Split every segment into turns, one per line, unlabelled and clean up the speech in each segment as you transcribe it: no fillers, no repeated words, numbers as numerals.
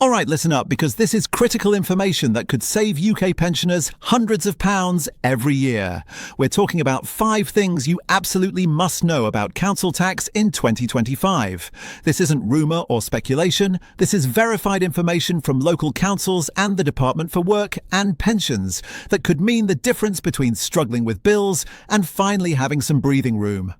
All right, listen up, because this is critical information that could save UK pensioners hundreds of pounds every year. We're talking about 5 things you absolutely must know about council tax in 2025. This isn't rumour or speculation. This is verified information from local councils and the Department for Work and Pensions that could mean the difference between struggling with bills and finally having some breathing room.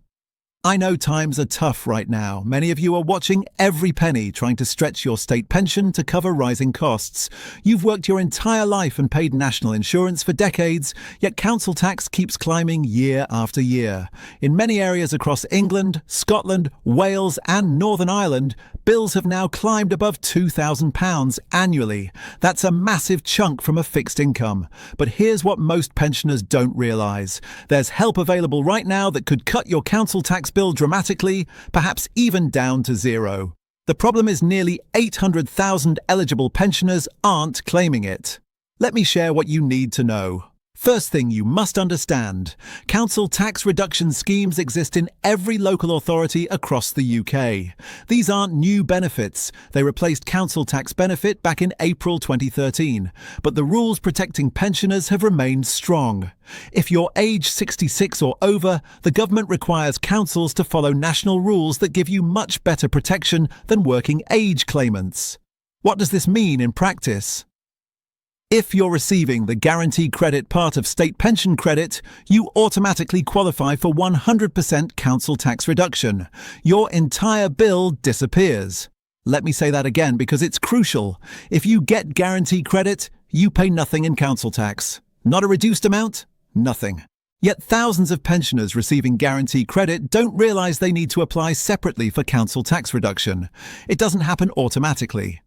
I know times are tough right now. Many of you are watching every penny, trying to stretch your state pension to cover rising costs. You've worked your entire life and paid national insurance for decades, yet council tax keeps climbing year after year. In many areas across England, Scotland, Wales and Northern Ireland, bills have now climbed above £2,000 annually. That's a massive chunk from a fixed income. But here's what most pensioners don't realise. There's help available right now that could cut your council tax bill dramatically, perhaps even down to zero. The problem is nearly 800,000 eligible pensioners aren't claiming it. Let me share what you need to know. First thing you must understand, council tax reduction schemes exist in every local authority across the UK. These aren't new benefits. They replaced council tax benefit back in April 2013. But the rules protecting pensioners have remained strong. If you're age 66 or over, the government requires councils to follow national rules that give you much better protection than working age claimants. What does this mean in practice? If you're receiving the guaranteed credit part of state pension credit, you automatically qualify for 100% council tax reduction. Your entire bill disappears. Let me say that again because it's crucial. If you get guaranteed credit, you pay nothing in council tax. Not a reduced amount? Nothing. Yet thousands of pensioners receiving guaranteed credit don't realise they need to apply separately for council tax reduction. It doesn't happen automatically.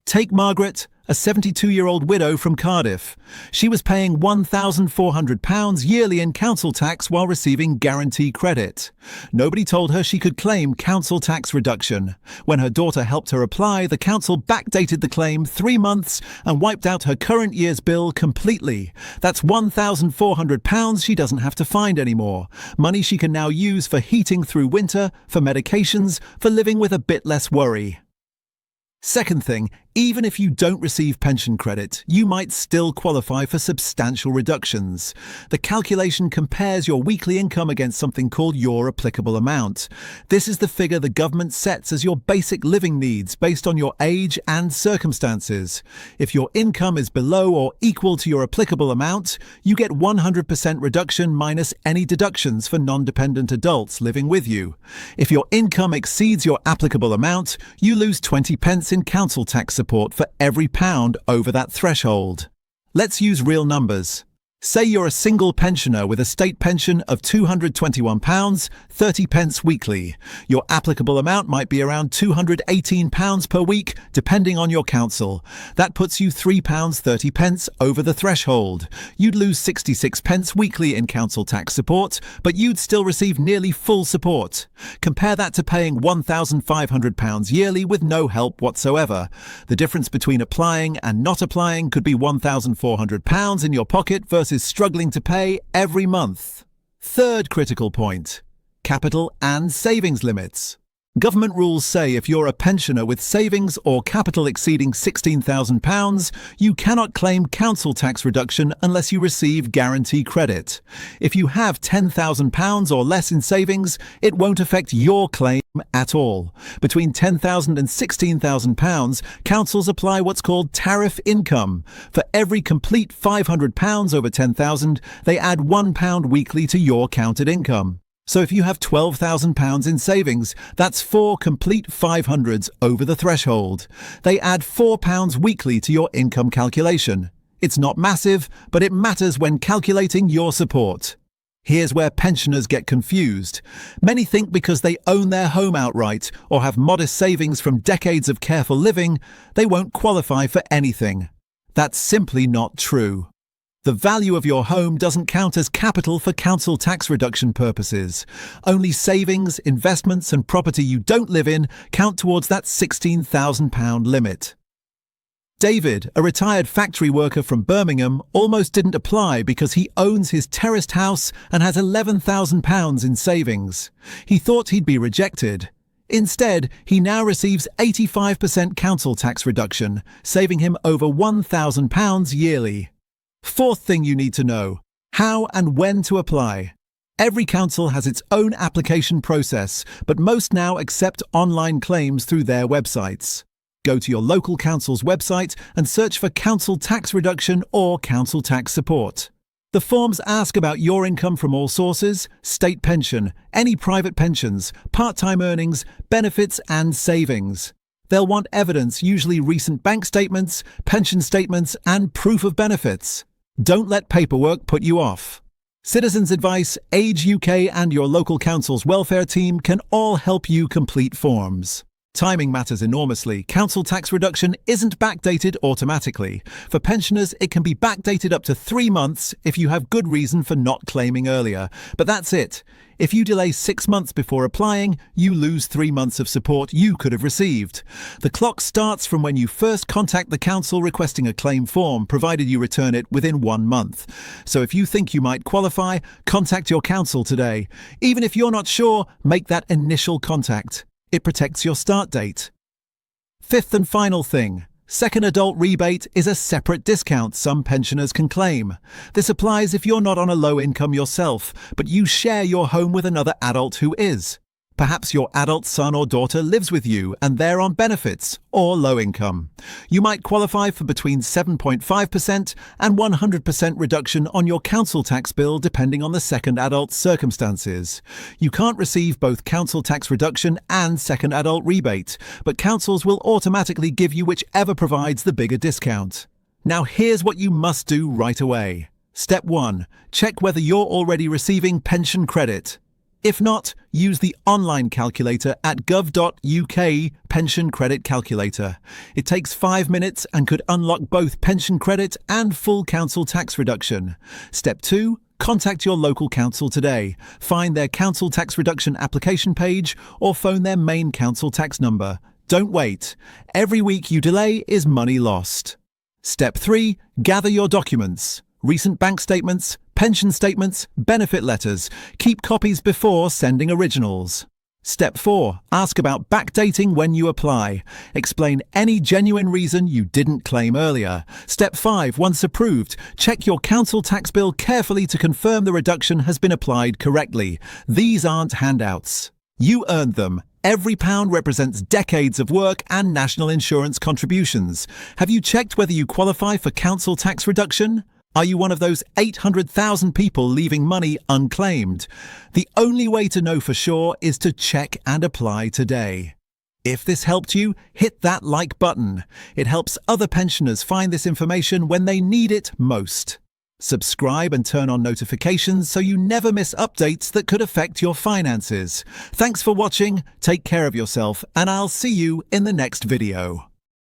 Take Margaret, a 72-year-old widow from Cardiff. She was paying £1,400 yearly in council tax while receiving guarantee credit. Nobody told her she could claim council tax reduction. When her daughter helped her apply, the council backdated the claim 3 months and wiped out her current year's bill completely. That's £1,400 she doesn't have to find anymore. Money she can now use for heating through winter, for medications, for living with a bit less worry. Second thing, even if you don't receive pension credit, you might still qualify for substantial reductions. The calculation compares your weekly income against something called your applicable amount. This is the figure the government sets as your basic living needs based on your age and circumstances. If your income is below or equal to your applicable amount, you get 100% reduction minus any deductions for non-dependent adults living with you. If your income exceeds your applicable amount, you lose 20 pence in council tax support for every pound over that threshold. Let's use real numbers. Say you're a single pensioner with a state pension of £221, 30 pence weekly. Your applicable amount might be around £218 per week, depending on your council. That puts you £3.30 pence over the threshold. You'd lose 66 pence weekly in council tax support, but you'd still receive nearly full support. Compare that to paying £1,500 yearly with no help whatsoever. The difference between applying and not applying could be £1,400 in your pocket versus struggling to pay every month. Third critical point, capital and savings limits. Government rules say if you're a pensioner with savings or capital exceeding £16,000, you cannot claim council tax reduction unless you receive guarantee credit. If you have £10,000 or less in savings, it won't affect your claim at all. Between £10,000 and £16,000, councils apply what's called tariff income. For every complete £500 over £10,000, they add £1 weekly to your counted income. So if you have £12,000 in savings, that's 4 complete 500s over the threshold. They add £4 weekly to your income calculation. It's not massive, but it matters when calculating your support. Here's where pensioners get confused. Many think because they own their home outright or have modest savings from decades of careful living, they won't qualify for anything. That's simply not true. The value of your home doesn't count as capital for council tax reduction purposes. Only savings, investments and property you don't live in count towards that £16,000 limit. David, a retired factory worker from Birmingham, almost didn't apply because he owns his terraced house and has £11,000 in savings. He thought he'd be rejected. Instead, he now receives 85% council tax reduction, saving him over £1,000 yearly. Fourth thing you need to know: how and when to apply. Every council has its own application process, but most now accept online claims through their websites. Go to your local council's website and search for council tax reduction or council tax support. The forms ask about your income from all sources, state pension, any private pensions, part-time earnings, benefits and savings. They'll want evidence, usually recent bank statements, pension statements and proof of benefits. Don't let paperwork put you off. Citizens Advice, Age UK and your local council's welfare team can all help you complete forms. Timing matters enormously. Council tax reduction isn't backdated automatically. For pensioners, it can be backdated up to 3 months if you have good reason for not claiming earlier. But that's it. If you delay 6 months before applying, you lose 3 months of support you could have received. The clock starts from when you first contact the council requesting a claim form, provided you return it within 1 month. So if you think you might qualify, contact your council today. Even if you're not sure, make that initial contact. It protects your start date. Fifth and final thing: second adult rebate is a separate discount some pensioners can claim. This applies if you're not on a low income yourself, but you share your home with another adult who is. Perhaps your adult son or daughter lives with you and they're on benefits or low income. You might qualify for between 7.5% and 100% reduction on your council tax bill depending on the second adult's circumstances. You can't receive both council tax reduction and second adult rebate, but councils will automatically give you whichever provides the bigger discount. Now here's what you must do right away. Step 1. Check whether you're already receiving pension credit. If not, use the online calculator at gov.uk Pension Credit Calculator. It takes 5 minutes and could unlock both pension credit and full council tax reduction. Step 2. Contact your local council today. Find their council tax reduction application page or phone their main council tax number. Don't wait. Every week you delay is money lost. Step 3. Gather your documents. Recent bank statements, pension statements, benefit letters. Keep copies before sending originals. Step 4. Ask about backdating when you apply. Explain any genuine reason you didn't claim earlier. Step 5. Once approved, check your council tax bill carefully to confirm the reduction has been applied correctly. These aren't handouts. You earned them. Every pound represents decades of work and national insurance contributions. Have you checked whether you qualify for council tax reduction? Are you one of those 800,000 people leaving money unclaimed? The only way to know for sure is to check and apply today. If this helped you, hit that like button. It helps other pensioners find this information when they need it most. Subscribe and turn on notifications so you never miss updates that could affect your finances. Thanks for watching, take care of yourself, and I'll see you in the next video.